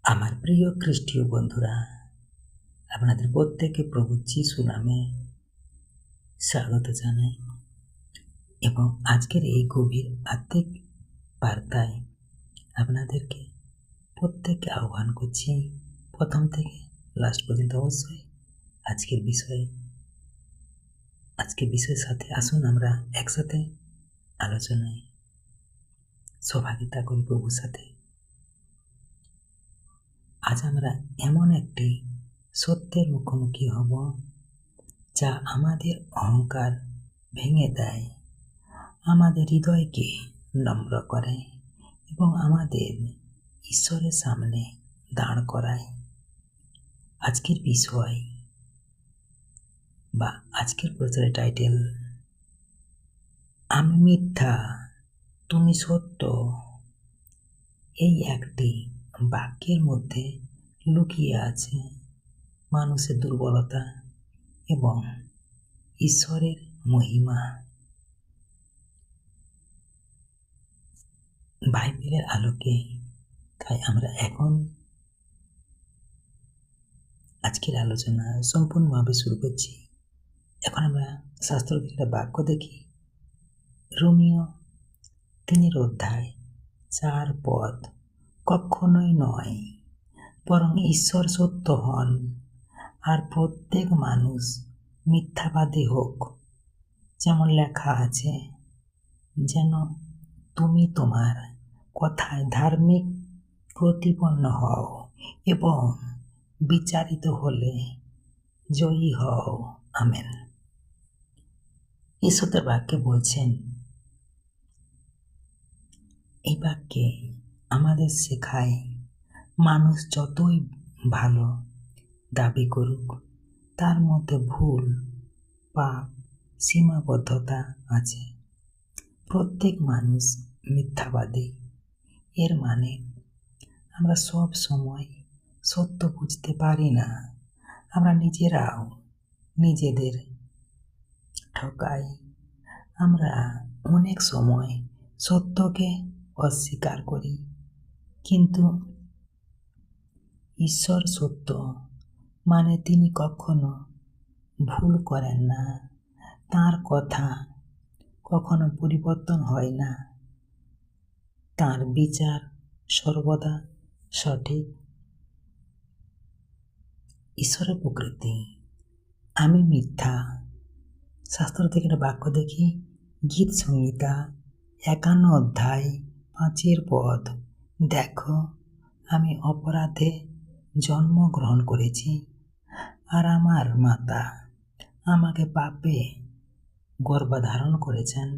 আমার প্রিয় খ্রিস্টীয় বন্ধুরা, আপনাদের প্রত্যেকে প্রভু যিশু নামে স্বাগত জানাই এবং আজকের এই গভীর আত্মিক বার্তায় আপনাদেরকে প্রত্যেককে আহ্বান করছি প্রথম থেকে লাস্ট পর্যন্ত অবশ্যই আজকের বিষয়ের সাথে আসুন আমরা একসাথে আলোচনায় সহভাগিতা করি প্রভুর সাথে। আজ আমরা এমন একটি সত্যের মুখোমুখি হব যা আমাদের অহংকার ভেঙে দেয়, আমাদের হৃদয়কে নম্র করে এবং আমাদের ঈশ্বরের সামনে দাঁড় করায়। আজকের বিষয় বা আজকের প্রচারের টাইটেল, আমি মিথ্যা তুমি সত্য। এই একটি বাক্যের মধ্যে লুকিয়ে আছে মানুষের দুর্বলতা এবং ঈশ্বরের মহিমা। বাইবেলের আলোকে তাই আমরা এখন আজকের আলোচনা সম্পূর্ণভাবে শুরু করছি। এখন আমরা শাস্ত্র থেকে একটা বাক্য দেখি। রোমীয় 3:4 কখনোই নয়, বরং ঈশ্বর সত্য হন আর প্রত্যেক মানুষ মিথ্যাবাদী হোক, যেমন লেখা আছে, যেন তুমি তোমার কথায় ধার্মিক প্রতিপন্ন হও এবং বিচারিত হলে জয়ী হও। আমেন। ঈশ্বরের বাক্যে বলছেন, এই বাক্যে আমাদের শেখায় মানুষ যতই ভালো দাবি করুক, তার মধ্যে ভুল, পাপ, সীমাবদ্ধতা আছে। প্রত্যেক মানুষ মিথ্যাবাদী। এর মানে আমরা সব সময় সত্য বুঝতে পারি না। আমরা নিজেরাও নিজেদের ঠকাই। আমরা অনেক সময় সত্যকে অস্বীকার করি, কিন্তু ঈশ্বর সত্য, মানে তিনি কখনো ভুল করেন না। তাঁর কথা কখনো পরিবর্তন হয় না। তাঁর বিচার সর্বদা সঠিক। ঈশ্বরের প্রকৃতি, আমি মিথ্যা। শাস্ত্র থেকে একটা বাক্য দেখি, গীত সংহিতা 51:5 দেখো, আমি অপরাধে জন্মগ্রহণ করেছি আর আমার মাতা আমাকে পাপে গর্ভধারণ করেছেন।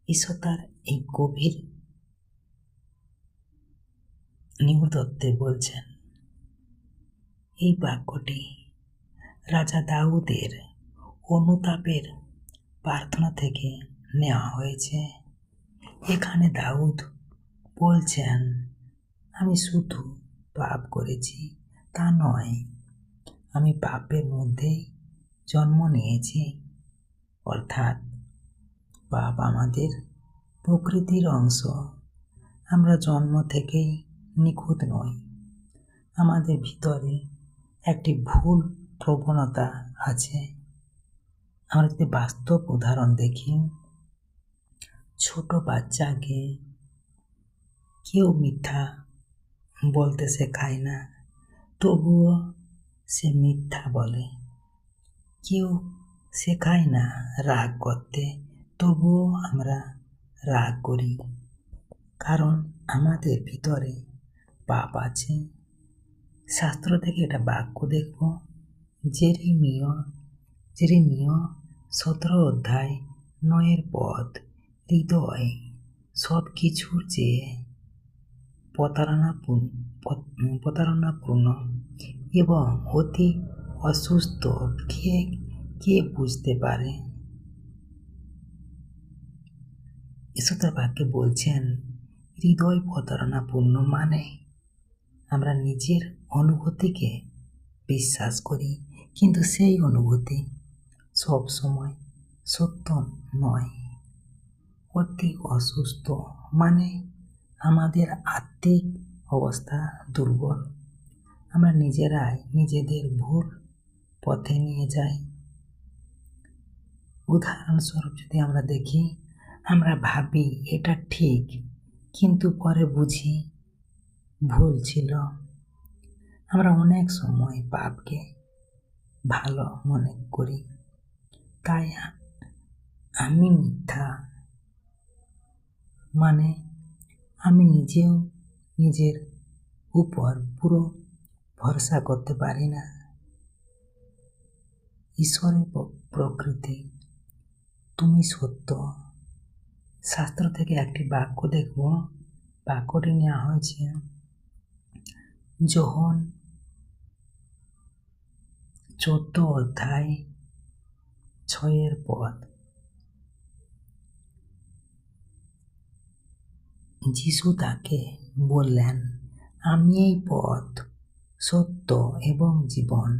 ঈশ্বর তার এই গভীর নির্দত্তে বলছেন। এই বাক্যটি রাজা দাউদের অনুতাপের প্রার্থনা থেকে নেওয়া হয়েছে। এখানে দাউদ বলছেন, আমি শুধু পাপ করেছি তা নয়, আমি পাপের মধ্যেই জন্ম নিয়েছি। অর্থাৎ পাপ আমাদের প্রকৃতির অংশ। আমরা জন্ম থেকেই নিখুঁত নই। আমাদের ভিতরে একটি ভুল প্রবণতা আছে। আমরা যদি বাস্তব উদাহরণ দেখি, ছোট বাচ্চাকে কেউ মিথ্যা বলতে শেখায় না, তবুও সে মিথ্যা বলে। কেউ শেখায় না রাগ করতে, তবুও আমরা রাগ করি, কারণ আমাদের ভিতরে পাপ আছে। শাস্ত্র থেকে একটা বাক্য দেখব, জেরেমীয় 17:9 হৃদয় সব কিছুর চেয়ে প্রতারণাপূর্ণ এবং অতি অসুস্থ, কে বুঝতে পারে? ঈশ্বর বাক্যে বলছেন, হৃদয় প্রতারণাপূর্ণ মানে আমরা নিজের অনুভূতিকে বিশ্বাস করি, কিন্তু সেই অনুভূতি সব সময় সত্য নয়। অতি অসুস্থ মানে আমাদের আত্মিক অবস্থা দুর্বল। আমরা নিজেরাই নিজেদের ভুল পথে নিয়ে যাই। উদাহরণস্বরূপ যদি আমরা দেখি, আমরা ভাবি এটা ঠিক, কিন্তু পরে বুঝি ভুল ছিল। আমরা অনেক সময় পাপকে ভালো মনে করি। তাই আমি মিথ্যা মানে আমি নিজেও নিজের উপর পুরো ভরসা করতে পারি না। ঈশ্বরের প্রকৃতি, তুমি সত্য। শাস্ত্র থেকে একটি বাক্য দেখব। বাক্যটি নেওয়া হয়েছে যোহন 14 অধ্যায় 6 পদ। যিশু তাকে বললেন, আমি এই পথ, সত্য এবং জীবন।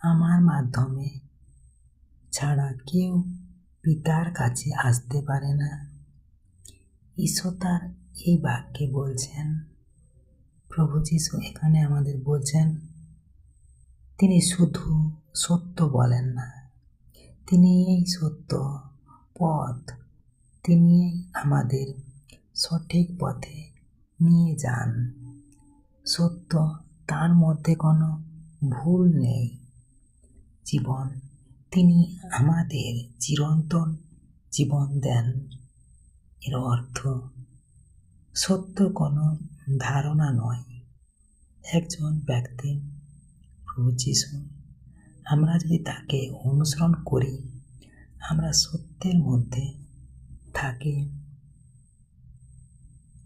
আমার মাধ্যমে ছাড়া কেউ পিতার কাছে আসতে পারে না। ঈশ্বর তার এই বাক্যে বলছেন, প্রভু যিশু এখানে আমাদের বলছেন, তিনি শুধু সত্য বলেন না, তিনি এই সত্য পথ, তিনি আমাদের সঠিক পথে নিয়ে যান। সত্য, তার মধ্যে কোনো ভুল নেই। জীবন, তিনি আমাদের চিরন্তন জীবন দেন। এর অর্থ, সত্য কোনো ধারণা নয়, একজন ব্যক্তি, প্রভু যিশু। আমরা যদি তাকে অনুসরণ করি, আমরা সত্যের মধ্যে থাকি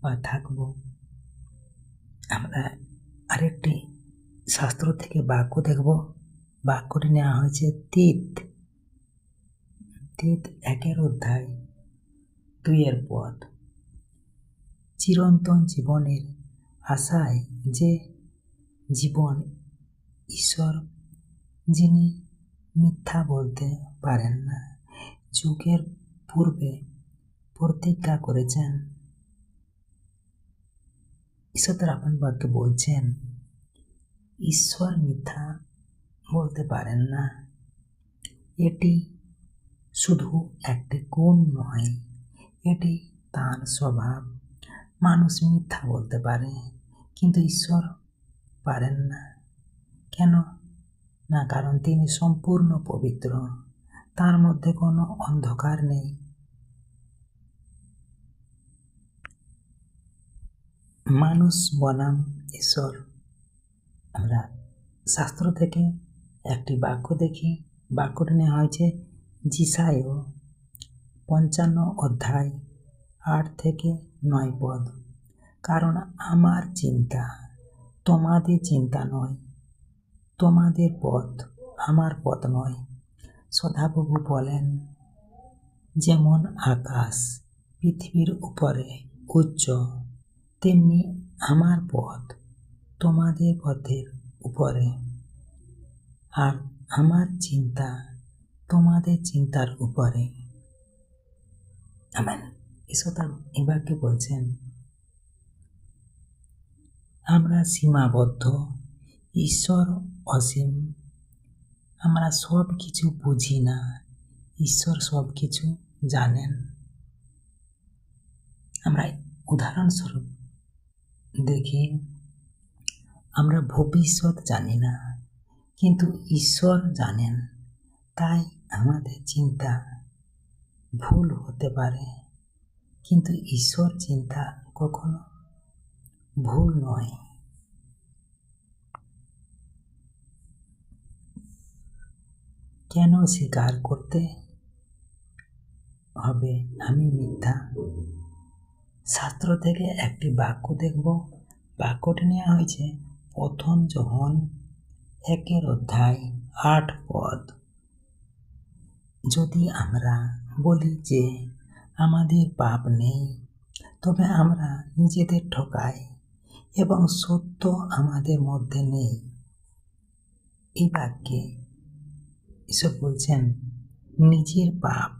বা থাকব। আমরা আরেকটি শাস্ত্র থেকে বাক্য দেখব। বাক্যটি নেওয়া হয়েছে তীত 1 অধ্যায় 2 পদ। চিরন্তন জীবনের আশায় যে জীবন ঈশ্বর, যিনি মিথ্যা বলতে পারেন না, যুগের পূর্বে প্রতিজ্ঞা করেছেন। ঈশ্বর তার আপন বাক্যে বলছেন, ঈশ্বর মিথ্যা বলতে পারেন না। এটি শুধু একটি গুণ নয়, এটি তার স্বভাব। মানুষ মিথ্যা বলতে পারে, কিন্তু ঈশ্বর পারেন না। কেন না? কারণ তিনি সম্পূর্ণ পবিত্র, তার মধ্যে কোনো অন্ধকার নেই। মানুষ বনাম ঈশ্বর। আমরা শাস্ত্র থেকে একটি বাক্য দেখি। বাক্যটি নেওয়া হয়েছে যিশায় 55 অধ্যায় 8-9 পদ। কারণ আমার চিন্তা তোমাদের চিন্তা নয়, তোমাদের পথ আমার পথ নয়। সদাপ্রভু বলেন, যেমন আকাশ পৃথিবীর উপরে উচ্চ, তেমনি আমার পথ তোমাদের পথের উপরে, আর আমার চিন্তা তোমাদের চিন্তার উপরে। আমেন। ঈশ্বর তার এই বাক্যে বলছেন, আমরা সীমাবদ্ধ, ঈশ্বর অসীম। আমরা সব কিছু বুঝি না, ঈশ্বর সব কিছু জানেন। আমরা উদাহরণস্বরূপ দেখি, আমরা ভবিষ্যৎ জানি না, কিন্তু ঈশ্বর জানেন। তাই আমাদের চিন্তা ভুল হতে পারে, কিন্তু ঈশ্বর চিন্তা কখনো ভুল নয়। কেন স্বীকার করতে হবে আমি মিথ্যা? শাস্ত্র থেকে একটি বাক্য দেখব। বাক্যটি নেওয়া হয়েছে 1 যোহন 1 অধ্যায় 8 পদ। যদি আমরা বলি যে আমাদের পাপ নেই, তবে আমরা নিজেদের ঠকাই এবং সত্য আমাদের মধ্যে নেই। এই বাক্যে ঈশ্বর বলছেন, নিজের পাপ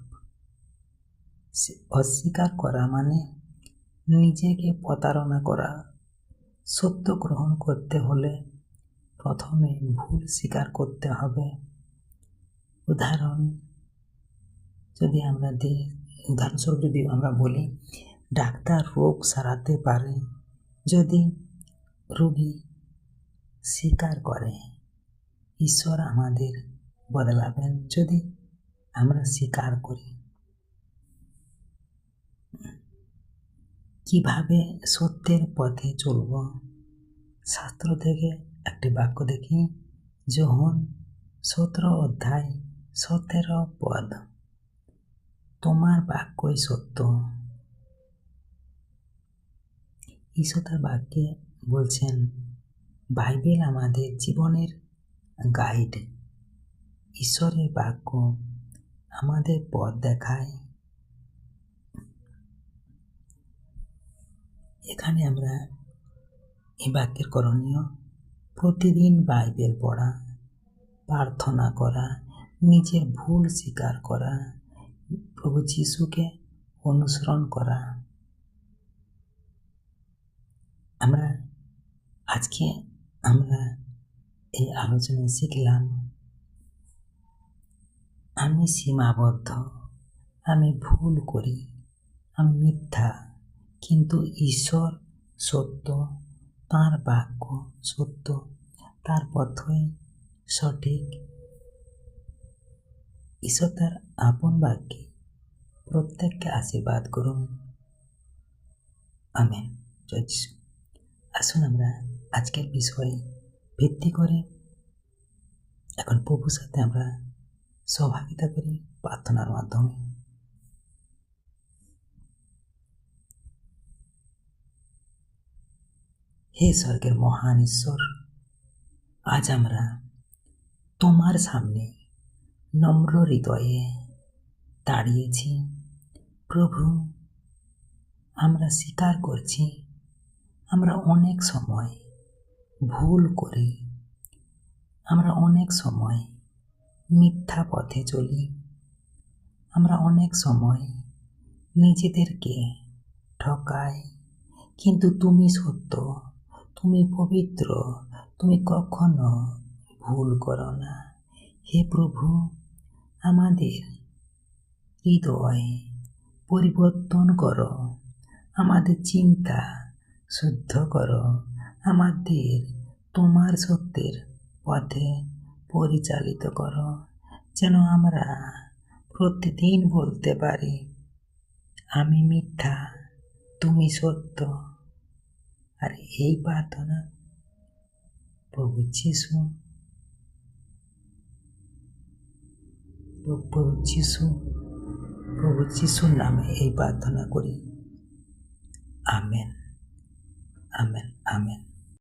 অস্বীকার করা মানে নিজেকে প্রতারণা করা, সত্য গ্রহণ করতে হলে প্রথমে ভুল স্বীকার করতে হবে। উদাহরণস্বরূপ যদি আমরা বলি, ডাক্তার রোগ সারাতে পারে যদি রোগী স্বীকার করে। ঈশ্বর আমাদের বদলাবেন যদি আমরা স্বীকার করি। কিভাবে সত্যের পথে চলব? শাস্ত্র থেকে একটি বাক্য দেখি, যোহন 17 অধ্যায় 17 পদ। তোমার বাক্যই সত্য। ঈশ্বর তার বাক্যে বলছেন, বাইবেল আমাদের জীবনের গাইড। ঈশ্বরের বাক্য আমাদের পথ দেখায়। এখানে আমরা এই বাক্যের করণীয়, প্রতিদিন বাইবেল পড়া, প্রার্থনা করা, নিজের ভুল স্বীকার করা, প্রভু যিশুকে অনুসরণ করা। আজকে আমরা এই আলোচনায় শিখলাম, আমি সীমাবদ্ধ, আমি ভুল করি, আমি মিথ্যা, কিন্তু ঈশ্বর সত্য, তাঁর বাক্য সত্য, তার পথই সঠিক। ঈশ্বর তার আপন বাক্যে প্রত্যেককে আশীর্বাদ করুন। আমেন। জয় যিশু। আসুন আমরা আজকের বিষয়ে ভিত্তি করে এখন প্রভুর সাথে আমরা সহভাগিতা করি প্রার্থনার মাধ্যমে। হে স্বর্গের মহান ঈশ্বর, আজ আমরা তোমার সামনে নম্র হৃদয়ে দাঁড়িয়েছি। প্রভু, আমরা স্বীকার করছি আমরা অনেক সময় ভুল করি, আমরা অনেক সময় মিথ্যা পথে চলি, আমরা অনেক সময় নিজেদেরকে ঠকাই, কিন্তু তুমি সত্য, তুমি পবিত্র, তুমি কখনো ভুল করো না। হে প্রভু, আমাদের হৃদয় পরিবর্তন করো, আমাদের চিন্তা শুদ্ধ করো, আমাদের তোমার সত্যের পথে পরিচালিত করো, যেন আমরা প্রতিদিন বলতে পারি, আমি মিথ্যা, তুমি সত্য। আর এই প্রার্থনা প্রভু যিশুর নামে এই প্রার্থনা করি।